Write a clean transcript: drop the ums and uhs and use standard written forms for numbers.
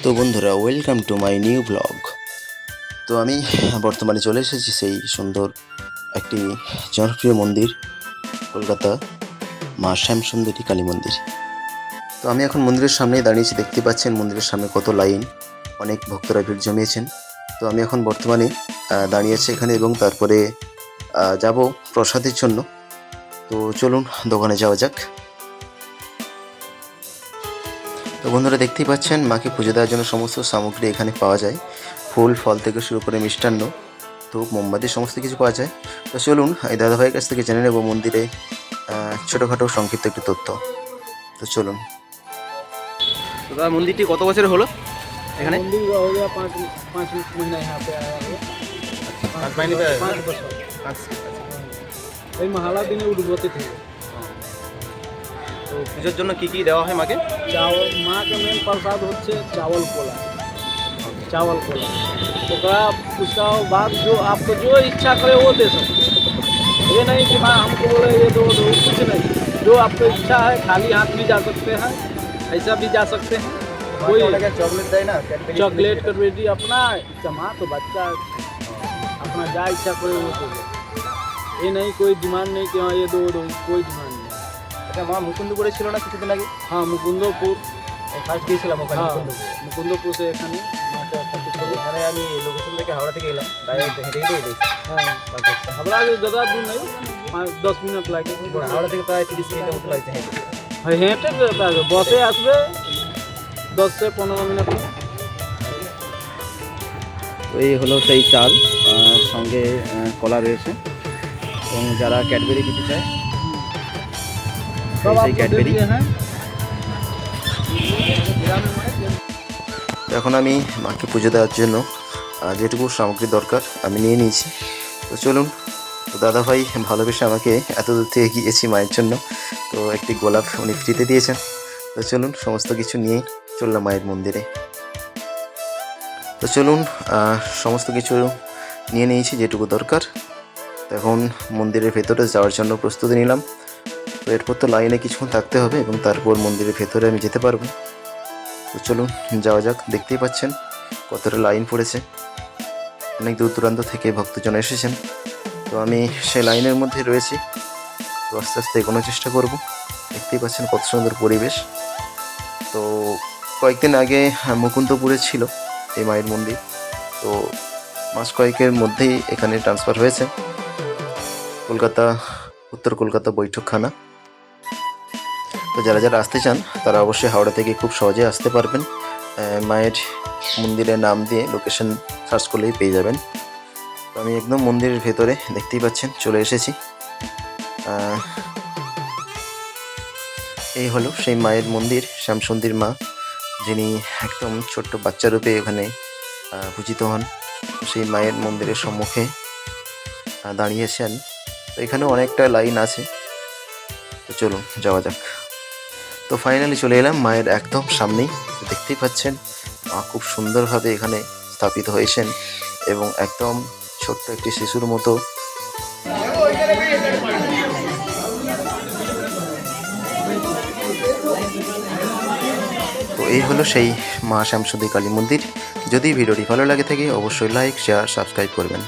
তো বন্ধুরা, welcome to my new blog. তো আমি বর্তমানে চলে এসেছি সেই সুন্দর একটি জনপ্রিয় মন্দির, কলকাতা মা শ্যামসুন্দরী কালী মন্দির। তো আমি এখন মন্দিরের সামনেই দাঁড়িয়েছি, দেখতে পাচ্ছেন মন্দিরের সামনে কত লাইন, অনেক ভক্তরা ভিড় জমিয়েছেন। তো আমি এখন বর্তমানে দাঁড়িয়ে আছি এখানে এবং তারপরে যাব প্রসাদের জন্য। তো চলুন দোকানে যাওয়া যাক। তো বন্ধুরা, দেখতেই পাচ্ছেন মাকে পুজো দেওয়ার জন্য সমস্ত সামগ্রী এখানে পাওয়া যায়। ফুল ফল থেকে শুরু করে মিষ্টান্ন, ধূপ, মোমবাতি সমস্ত কিছু পাওয়া যায়। তো চলুন এই দাদাভাইয়ের কাছ থেকে জেনে নেব মন্দিরে ছোটোখাটো সংক্ষিপ্ত একটু তথ্য। তো চলুন। তো দাদা, মন্দিরটি কত বছর হলো এখানে? मंदिर हो गया पाँच महीना यहाँ पे आया है। 5 महीने पे आया? 5 बरस। এই মহালা দিনে উদ্ভূত थे। তো পুজোর জন্য কি কি দেওয়া হয় মাকে? चावल माँ का मेन प्रसाद होते चावल कोला। चावल कोला उसका बाद जो आपको जो इच्छा करे वो दे सकते। ये नहीं कि माँ हमको बोले ये दो कुछ नहीं। जो आपको इच्छा है खाली हाथ भी जा सकते हैं, ऐसा भी जा सकते हैं। कोई चॉकलेट देना, चॉकलेट कैडबरी अपना इच्छा, माँ तो बच्चा अपना जा इच्छा करे वो दे। ये नहीं कोई डिमांड नहीं कि हाँ ये दो कोई डिमांड नहीं। আচ্ছা, মা মুকুন্দপুরে ছিল না কিছুদিন আগে? हाँ मुकुंदपुर ফার্স্ট গিয়েছিলাম ওখানে। हाँ मुकुंदपुर से एखाने এখানে আমি লোকেশন থেকে হাওড়া থেকে এলাম, ডাইরেক্ট হেঁটে হেঁটে এসেছি। हाँ हमरा ज़्यादा दूर नहीं 5-10 मिनट लगे। হাওড়া থেকে প্রায় 30 মিনিটের মতো লাগছে হেঁটে। हेंटे बसे आसबे 10 से 15 मिनट में। তো এই হলো সেই চাল, সঙ্গে কলা রয়েছে এবং যারা ক্যাডবেরি দিতে চায় सब সেই आपको दे ক্যাডবেরি। दिए हैं। এখন আমি মাকে পুজো দেওয়ার জন্য যেটুকু সামগ্রী দরকার আমি নিয়ে নিয়েছি। তো চলুন। তো দাদাভাই ভালোবেসে আমাকে এত দূর থেকে গিয়েছি মায়ের জন্য, তো একটি গোলাপ উনি ফ্রিতে দিয়েছেন। তো চলুন সমস্ত কিছু নিয়ে চললাম মায়ের মন্দিরে। তো চলুন, সমস্ত কিছু নিয়ে নিয়েছি যেটুকু দরকার। তো এখন মন্দিরের ভেতরে যাওয়ার জন্য প্রস্তুতি নিলাম। তো এরপর তো লাইনে কিছুক্ষণ থাকতে হবে এবং তারপর মন্দিরের ভেতরে আমি যেতে পারবো। তো চলুন যাওয়া যাক। দেখতেই পাচ্ছেন কতটা লাইন পড়েছে, অনেক দূর দূরান্ত থেকে ভক্তজন এসেছেন। তো আমি সেই লাইনের মধ্যে রয়েছি। তো আস্তে আস্তে এগোনোর চেষ্টা করব। দেখতেই পাচ্ছেন কত সুন্দর পরিবেশ। তো কয়েকদিন আগে মুকুন্দপুরে ছিল এই মায়ের মন্দির, তো মাস কয়েকের মধ্যেই এখানে ট্রান্সফার হয়েছে কলকাতা, উত্তর কলকাতা বৈঠকখানা। তো যারা যারা আসতে চান তারা অবশ্যই হাওড়া থেকে খুব সহজে আসতে পারবেন। মায়ের মন্দিরের নাম দিয়ে লোকেশন সার্চ করলেই পেয়ে যাবেন। তো আমি একদম মন্দিরের ভেতরে, দেখতেই পাচ্ছেন চলে এসেছি। এই হলো সেই মায়ের মন্দির, শ্যামসুন্দরী মা, যিনি একদম ছোট্ট বাচ্চা রূপে এখানে পূজিত হন। সেই মায়ের মন্দিরের সম্মুখে দাঁড়িয়েছি আমি। তো এখানে অনেকটা লাইন আছে। তো চলুন যাওয়া যাক। তো ফাইনালি চলে এলাম মায়ের একদম সামনেই। দেখতেই পাচ্ছেন মা খুব সুন্দরভাবে এখানে স্থাপিত হয়েছেন এবং একদম ছোট্ট একটি শিশুর মতো। তো এই হলো সেই মা শ্যামসুন্দরী কালী মন্দির। যদি ভিডিওটি ভালো লাগে থাকে অবশ্যই লাইক, শেয়ার, সাবস্ক্রাইব করবেন।